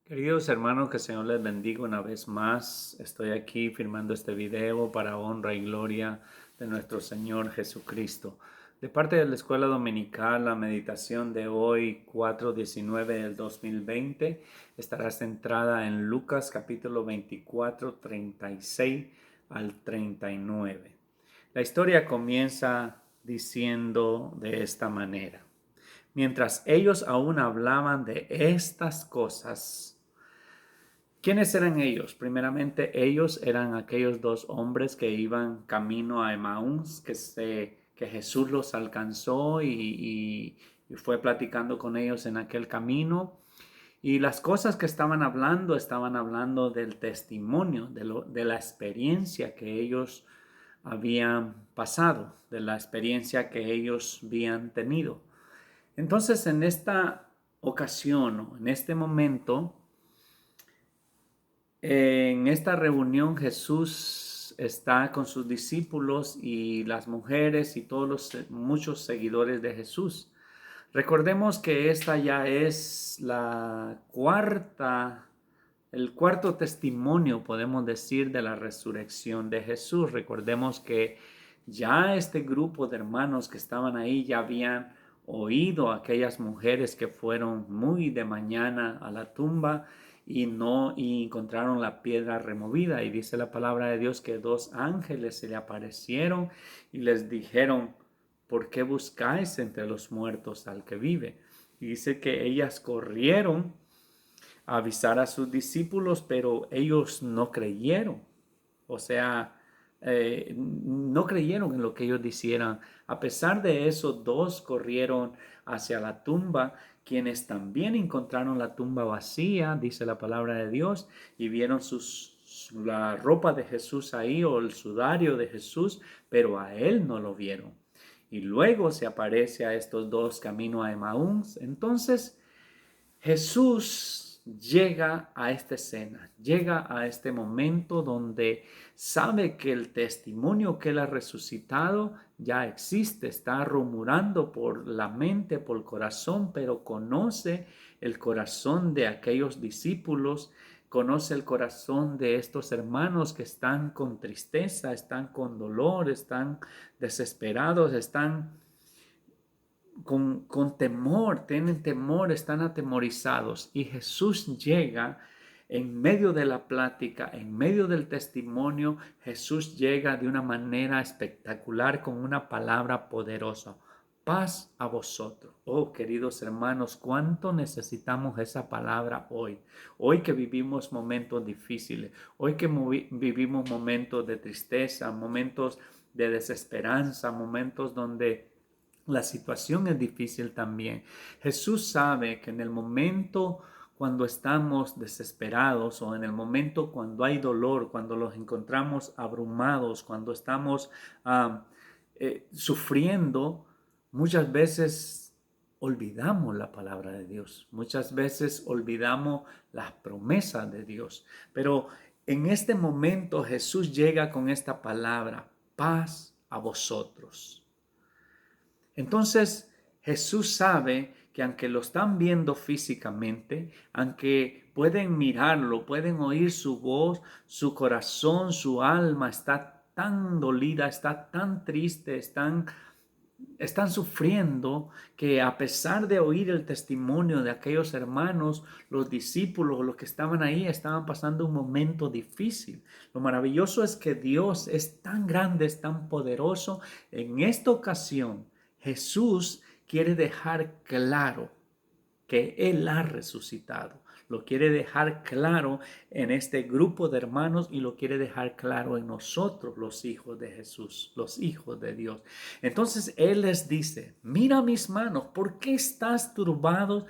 Queridos hermanos, que el Señor les bendiga una vez más. Estoy aquí filmando este video para honra y gloria de nuestro Señor Jesucristo. De parte de la Escuela Dominical, la meditación de hoy, 4/19 del 2020, estará centrada en Lucas capítulo 24, 36 al 39. La historia comienza diciendo de esta manera. Mientras ellos aún hablaban de estas cosas, ¿quiénes eran ellos? Primeramente, ellos eran aquellos dos hombres que iban camino a Emaús, que Jesús los alcanzó y fue platicando con ellos en aquel camino. Y las cosas que estaban hablando del testimonio, de la experiencia que ellos habían pasado, de la experiencia que ellos habían tenido. Entonces, en esta ocasión, en este momento, en esta reunión Jesús está con sus discípulos y las mujeres y todos muchos seguidores de Jesús. Recordemos que esta ya es el cuarto testimonio, podemos decir, de la resurrección de Jesús. Recordemos que ya este grupo de hermanos que estaban ahí ya habían oído a aquellas mujeres que fueron muy de mañana a la tumba y encontraron la piedra removida. Y dice la palabra de Dios que dos ángeles se le aparecieron y les dijeron: ¿por qué buscáis entre los muertos al que vive? Y dice que ellas corrieron a avisar a sus discípulos, pero ellos no creyeron. O sea, no creyeron en lo que ellos dijeran. A pesar de eso, dos corrieron hacia la tumba, quienes también encontraron la tumba vacía, dice la palabra de Dios, y vieron la ropa de Jesús ahí o el sudario de Jesús, pero a él no lo vieron. Y luego se aparece a estos dos camino a Emaús. Entonces Jesús llega a esta escena, llega a este momento donde sabe que el testimonio que él ha resucitado ya existe, está rumorando por la mente, por el corazón, pero conoce el corazón de aquellos discípulos, conoce el corazón de estos hermanos que están con tristeza, están con dolor, están desesperados, están con temor, tienen temor, están atemorizados. Y Jesús llega en medio de la plática, en medio del testimonio. Jesús llega de una manera espectacular con una palabra poderosa: paz a vosotros. Oh, queridos hermanos, cuánto necesitamos esa palabra hoy. Hoy que vivimos momentos difíciles, hoy que vivimos momentos de tristeza, momentos de desesperanza, momentos donde la situación es difícil también. Jesús sabe que en el momento cuando estamos desesperados o en el momento cuando hay dolor, cuando los encontramos abrumados, cuando estamos sufriendo, muchas veces olvidamos la palabra de Dios. Muchas veces olvidamos las promesas de Dios. Pero en este momento Jesús llega con esta palabra: paz a vosotros. Entonces Jesús sabe que aunque lo están viendo físicamente, aunque pueden mirarlo, pueden oír su voz, su corazón, su alma está tan dolida, está tan triste, están sufriendo, que a pesar de oír el testimonio de aquellos hermanos, los discípulos, los que estaban ahí, estaban pasando un momento difícil. Lo maravilloso es que Dios es tan grande, es tan poderoso. En esta ocasión, Jesús quiere dejar claro que Él ha resucitado. Lo quiere dejar claro en este grupo de hermanos y lo quiere dejar claro en nosotros, los hijos de Jesús, los hijos de Dios. Entonces Él les dice: mira mis manos, ¿por qué estás turbados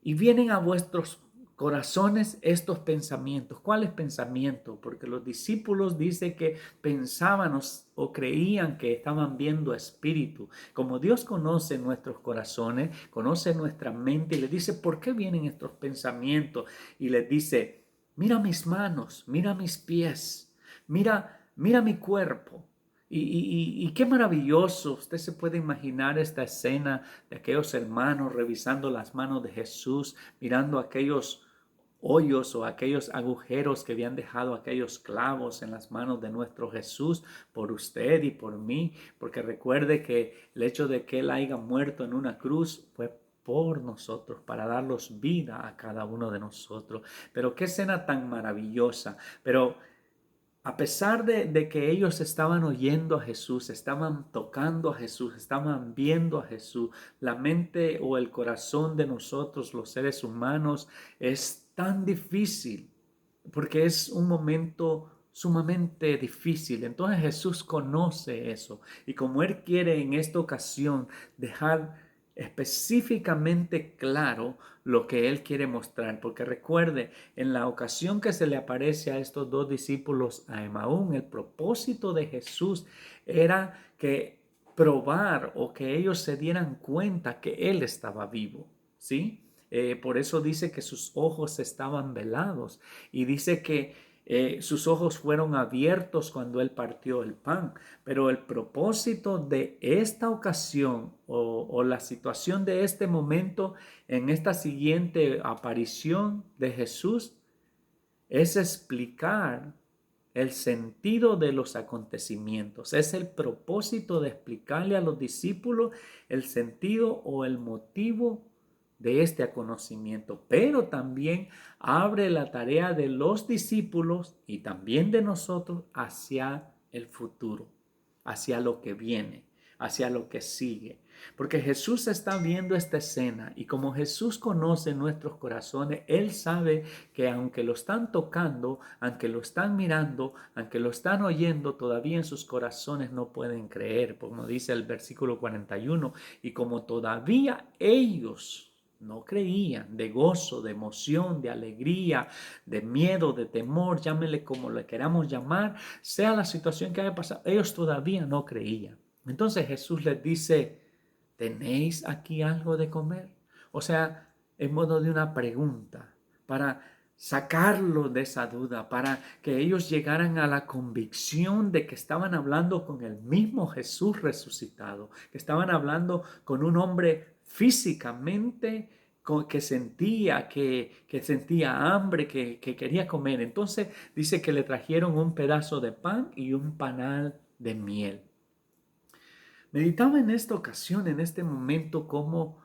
y vienen a vuestros corazones estos pensamientos? ¿Cuáles pensamientos? Porque los discípulos dicen que pensaban o creían que estaban viendo espíritu. Como Dios conoce nuestros corazones, conoce nuestra mente, y les dice: ¿por qué vienen estos pensamientos? Y les dice: mira mis manos, mira mis pies, mira mi cuerpo. Y qué maravilloso. Usted se puede imaginar esta escena de aquellos hermanos revisando las manos de Jesús, mirando aquellos hoyos o aquellos agujeros que habían dejado aquellos clavos en las manos de nuestro Jesús por usted y por mí, porque recuerde que el hecho de que Él haya muerto en una cruz fue por nosotros, para darnos vida a cada uno de nosotros. Pero qué escena tan maravillosa. Pero a pesar de que ellos estaban oyendo a Jesús, estaban tocando a Jesús, estaban viendo a Jesús, la mente o el corazón de nosotros, los seres humanos, es tan difícil porque es un momento sumamente difícil. Entonces Jesús conoce eso y como Él quiere en esta ocasión dejar específicamente claro lo que Él quiere mostrar, porque recuerde, en la ocasión que se le aparece a estos dos discípulos a Emaús, el propósito de Jesús era que probar o que ellos se dieran cuenta que Él estaba vivo, ¿sí? Por eso dice que sus ojos estaban velados y dice que sus ojos fueron abiertos cuando Él partió el pan. Pero el propósito de esta ocasión o la situación de este momento en esta siguiente aparición de Jesús es explicar el sentido de los acontecimientos. Es el propósito de explicarle a los discípulos el sentido o el motivo de este conocimiento, pero también abre la tarea de los discípulos y también de nosotros hacia el futuro, hacia lo que viene, hacia lo que sigue. Porque Jesús está viendo esta escena y como Jesús conoce nuestros corazones, Él sabe que aunque lo están tocando, aunque lo están mirando, aunque lo están oyendo, todavía en sus corazones no pueden creer, como dice el versículo 41, y como todavía ellos no creían, de gozo, de emoción, de alegría, de miedo, de temor, llámele como le queramos llamar, sea la situación que haya pasado, ellos todavía no creían. Entonces Jesús les dice, ¿tenéis aquí algo de comer? O sea, en modo de una pregunta, para sacarlo de esa duda, para que ellos llegaran a la convicción de que estaban hablando con el mismo Jesús resucitado, que estaban hablando con un hombre físicamente que sentía hambre, que quería comer. Entonces dice que le trajeron un pedazo de pan y un panal de miel. Meditaba en esta ocasión, en este momento, como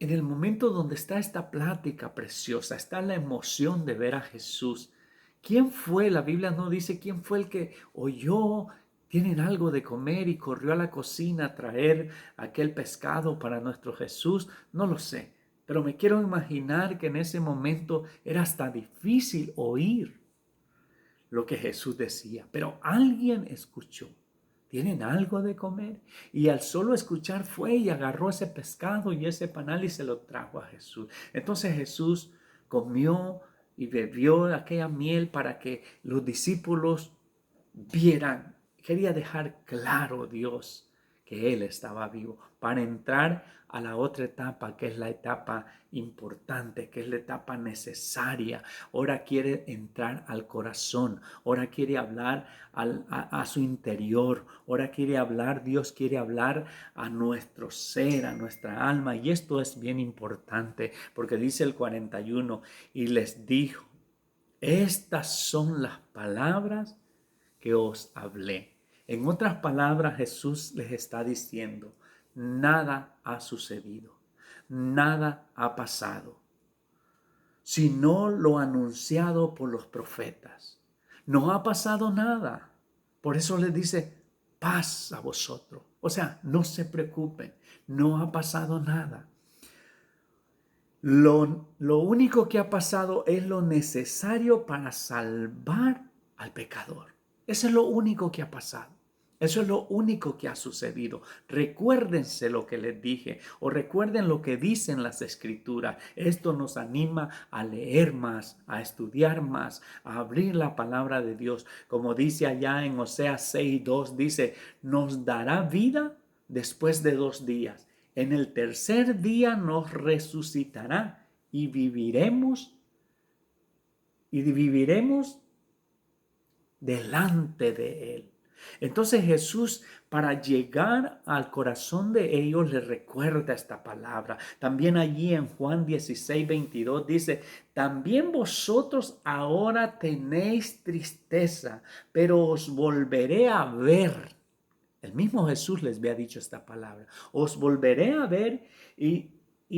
en el momento donde está esta plática preciosa, está la emoción de ver a Jesús. ¿Quién fue? La Biblia no dice quién fue el que oyó, tienen algo de comer y corrió a la cocina a traer aquel pescado para nuestro Jesús. No lo sé, pero me quiero imaginar que en ese momento era hasta difícil oír lo que Jesús decía, pero alguien escuchó. ¿Tienen algo de comer? Y al solo escuchar fue y agarró ese pescado y ese panal y se lo trajo a Jesús. Entonces Jesús comió y bebió aquella miel para que los discípulos vieran. Quería dejar claro Dios que Él estaba vivo para entrar a la otra etapa, que es la etapa importante, que es la etapa necesaria. Ahora quiere entrar al corazón, ahora quiere hablar a su interior, ahora quiere hablar, Dios quiere hablar a nuestro ser, a nuestra alma. Y esto es bien importante porque dice el 41, y les dijo, estas son las palabras que os hablé. En otras palabras, Jesús les está diciendo, nada ha sucedido, nada ha pasado, sino lo anunciado por los profetas. No ha pasado nada. Por eso les dice, paz a vosotros. O sea, no se preocupen, no ha pasado nada. Lo único que ha pasado es lo necesario para salvar al pecador. Eso es lo único que ha pasado. Eso es lo único que ha sucedido. Recuérdense lo que les dije o recuerden lo que dicen las escrituras. Esto nos anima a leer más, a estudiar más, a abrir la palabra de Dios. Como dice allá en Oseas 6:2, dice, nos dará vida después de 2 días. En el tercer día nos resucitará y viviremos delante de Él. Entonces Jesús, para llegar al corazón de ellos, les recuerda esta palabra. También allí en Juan 16:22 dice, también vosotros ahora tenéis tristeza, pero os volveré a ver. El mismo Jesús les había dicho esta palabra. Os volveré a ver y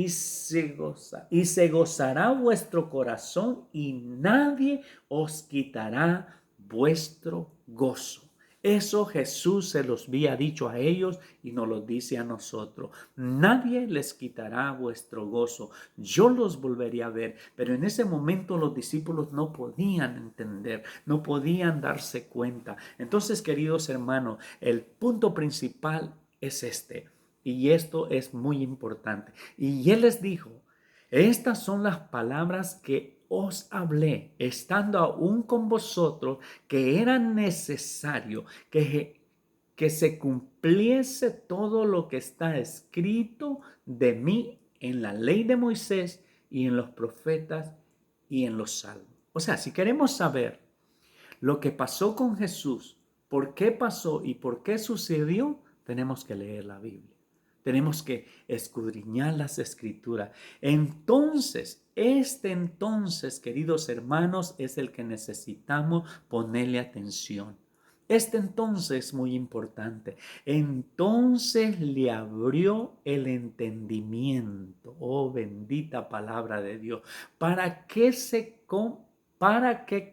se gozará vuestro corazón y nadie os quitará vuestro gozo. Eso Jesús se los había dicho a ellos y nos lo dice a nosotros. Nadie les quitará vuestro gozo. Yo los volvería a ver, pero en ese momento los discípulos no podían entender, no podían darse cuenta. Entonces, queridos hermanos, el punto principal es este, y esto es muy importante. Y él les dijo, estas son las palabras que os hablé, estando aún con vosotros, que era necesario que se cumpliese todo lo que está escrito de mí en la ley de Moisés y en los profetas y en los salmos. O sea, si queremos saber lo que pasó con Jesús, por qué pasó y por qué sucedió, tenemos que leer la Biblia. Tenemos que escudriñar las escrituras. Entonces, entonces, queridos hermanos, es el que necesitamos ponerle atención. Entonces es muy importante. Entonces le abrió el entendimiento. Oh, bendita palabra de Dios. Para que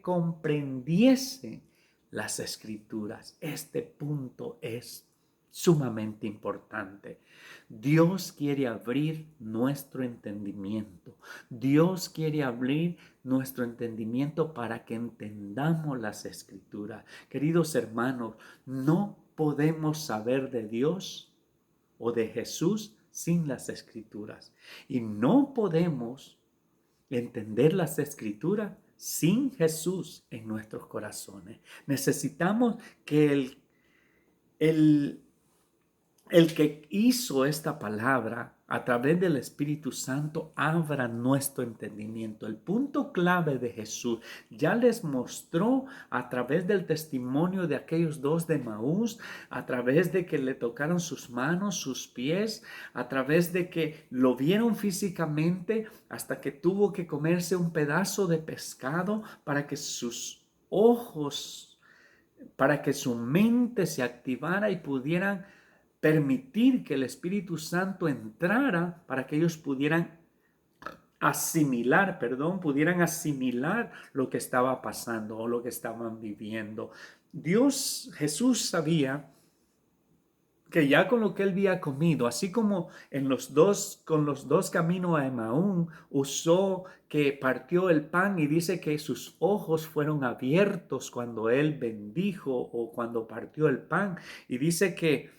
comprendiese las escrituras. Este punto es sumamente importante. Dios quiere abrir nuestro entendimiento. Dios quiere abrir nuestro entendimiento para que entendamos las escrituras. Queridos hermanos, no podemos saber de Dios o de Jesús sin las escrituras. Y no podemos entender las escrituras sin Jesús en nuestros corazones. Necesitamos que el que hizo esta palabra a través del Espíritu Santo abra nuestro entendimiento. El punto clave de Jesús ya les mostró a través del testimonio de aquellos dos de Maús, a través de que le tocaron sus manos, sus pies, a través de que lo vieron físicamente hasta que tuvo que comerse un pedazo de pescado para que sus ojos, para que su mente se activara y pudieran permitir que el Espíritu Santo entrara para que ellos pudieran pudieran asimilar lo que estaba pasando o lo que estaban viviendo. Jesús sabía que ya con lo que él había comido, así como con los dos caminos a Emaún, usó que partió el pan y dice que sus ojos fueron abiertos cuando él bendijo o cuando partió el pan. Y dice que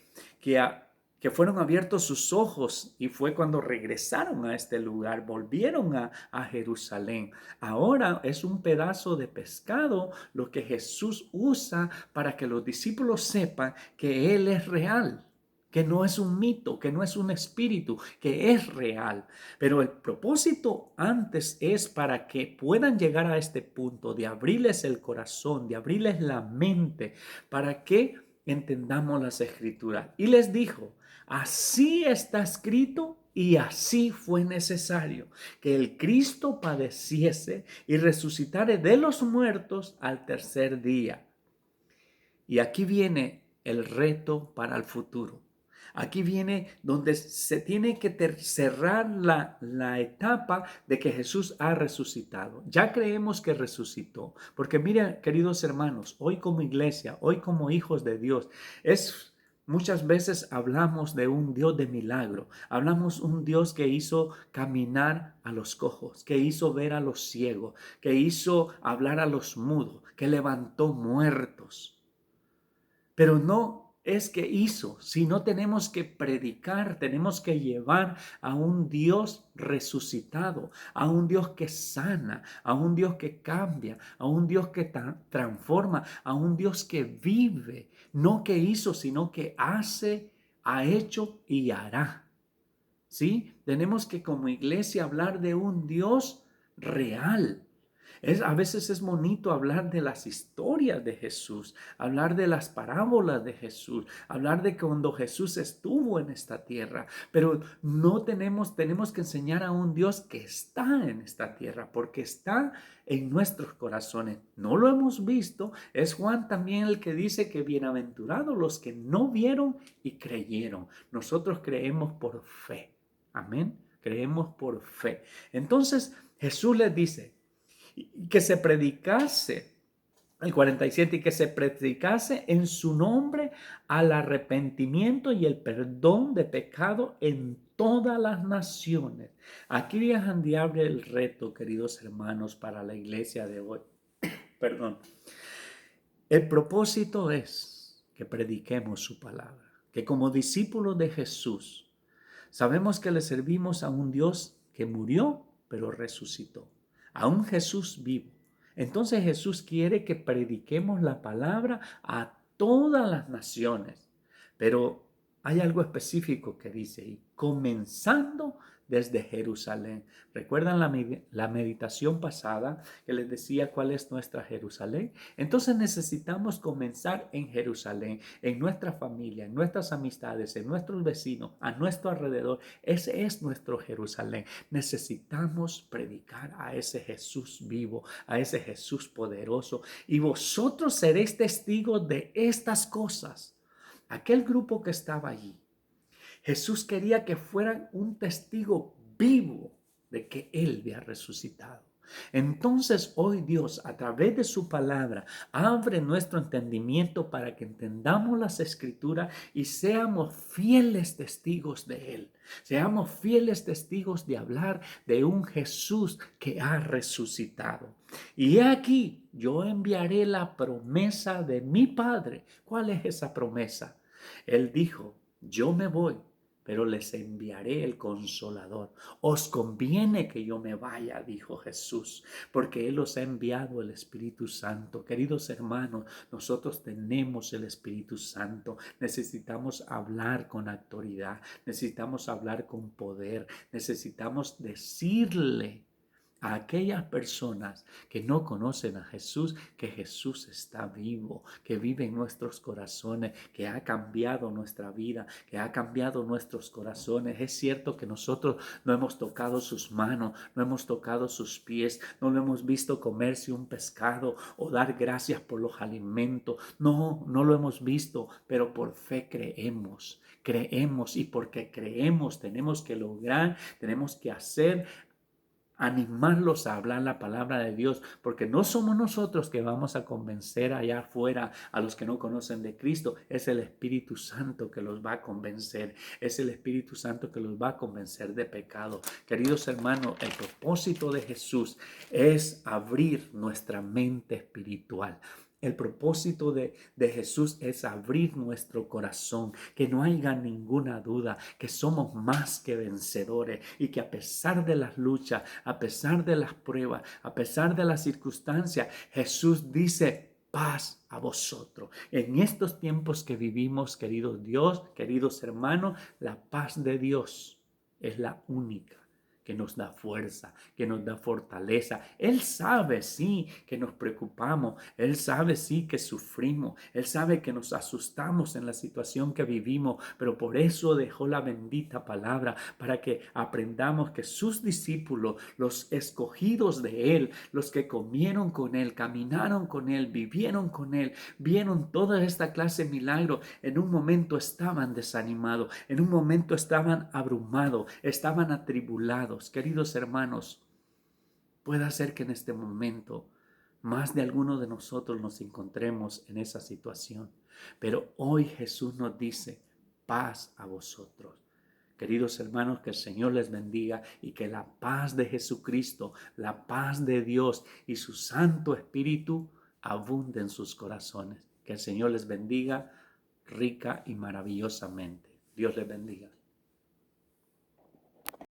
fueron abiertos sus ojos y fue cuando regresaron a este lugar, volvieron a Jerusalén. Ahora es un pedazo de pescado lo que Jesús usa para que los discípulos sepan que Él es real, que no es un mito, que no es un espíritu, que es real. Pero el propósito antes es para que puedan llegar a este punto de abrirles el corazón, de abrirles la mente, para que entendamos las escrituras. Y les dijo, así está escrito y así fue necesario que el Cristo padeciese y resucitare de los muertos al tercer día. Y aquí viene el reto para el futuro. Aquí viene donde se tiene que cerrar la etapa de que Jesús ha resucitado. Ya creemos que resucitó. Porque mira, queridos hermanos, hoy como iglesia, hoy como hijos de Dios, muchas veces hablamos de un Dios de milagro. Hablamos un Dios que hizo caminar a los cojos, que hizo ver a los ciegos, que hizo hablar a los mudos, que levantó muertos. Pero no es que hizo, sino tenemos que predicar, tenemos que llevar a un Dios resucitado, a un Dios que sana, a un Dios que cambia, a un Dios que transforma, a un Dios que vive, no que hizo, sino que hace, ha hecho y hará. ¿Sí? Tenemos que como iglesia hablar de un Dios real. A veces es bonito hablar de las historias de Jesús, hablar de las parábolas de Jesús, hablar de cuando Jesús estuvo en esta tierra, pero no tenemos que enseñar a un Dios que está en esta tierra, porque está en nuestros corazones. No lo hemos visto. Es Juan también el que dice que bienaventurados los que no vieron y creyeron. Nosotros creemos por fe. Amén. Creemos por fe. Entonces Jesús les dice, que se predicase, el 47, y que se predicase en su nombre al arrepentimiento y el perdón de pecado en todas las naciones. Aquí es donde abre el reto, queridos hermanos, para la iglesia de hoy. Perdón. El propósito es que prediquemos su palabra, que como discípulos de Jesús sabemos que le servimos a un Dios que murió, pero resucitó, a un Jesús vivo. Entonces Jesús quiere que prediquemos la palabra a todas las naciones, pero hay algo específico que dice, y comenzando desde Jerusalén. ¿Recuerdan la meditación pasada que les decía cuál es nuestra Jerusalén? Entonces necesitamos comenzar en Jerusalén, en nuestra familia, en nuestras amistades, en nuestros vecinos, a nuestro alrededor. Ese es nuestro Jerusalén. Necesitamos predicar a ese Jesús vivo, a ese Jesús poderoso. Y vosotros seréis testigos de estas cosas. Aquel grupo que estaba allí, Jesús quería que fueran un testigo vivo de que Él había resucitado. Entonces hoy Dios, a través de su palabra, abre nuestro entendimiento para que entendamos las Escrituras y seamos fieles testigos de Él. Seamos fieles testigos de hablar de un Jesús que ha resucitado. Y he aquí, yo enviaré la promesa de mi Padre. ¿Cuál es esa promesa? Él dijo, yo me voy, pero les enviaré el Consolador. Os conviene que yo me vaya, dijo Jesús, porque Él os ha enviado el Espíritu Santo. Queridos hermanos, nosotros tenemos el Espíritu Santo. Necesitamos hablar con autoridad, necesitamos hablar con poder, necesitamos decirle a aquellas personas que no conocen a Jesús, que Jesús está vivo, que vive en nuestros corazones, que ha cambiado nuestra vida, que ha cambiado nuestros corazones. Es cierto que nosotros no hemos tocado sus manos, no hemos tocado sus pies, no lo hemos visto comerse un pescado o dar gracias por los alimentos. No, no lo hemos visto, pero por fe creemos. Creemos, y porque creemos tenemos que lograr, tenemos que hacer, animarlos a hablar la palabra de Dios, porque no somos nosotros que vamos a convencer allá afuera a los que no conocen de Cristo. Es el Espíritu Santo que los va a convencer, es el Espíritu Santo que los va a convencer de pecado. Queridos hermanos, el propósito de Jesús es abrir nuestra mente espiritual. El propósito de Jesús es abrir nuestro corazón, que no haya ninguna duda, que somos más que vencedores y que a pesar de las luchas, a pesar de las pruebas, a pesar de las circunstancias, Jesús dice, paz a vosotros. En estos tiempos que vivimos, queridos Dios, queridos hermanos, la paz de Dios es la única que nos da fuerza, que nos da fortaleza. Él sabe, sí, que nos preocupamos. Él sabe, sí, que sufrimos. Él sabe que nos asustamos en la situación que vivimos, pero por eso dejó la bendita palabra, para que aprendamos que sus discípulos, los escogidos de Él, los que comieron con Él, caminaron con Él, vivieron con Él, vieron toda esta clase de milagros, en un momento estaban desanimados, en un momento estaban abrumados, estaban atribulados. Queridos hermanos, puede ser que en este momento más de alguno de nosotros nos encontremos en esa situación, pero hoy Jesús nos dice, paz a vosotros. Queridos hermanos, que el Señor les bendiga y que la paz de Jesucristo, la paz de Dios y su Santo Espíritu abunde en sus corazones. Que el Señor les bendiga rica y maravillosamente. Dios les bendiga.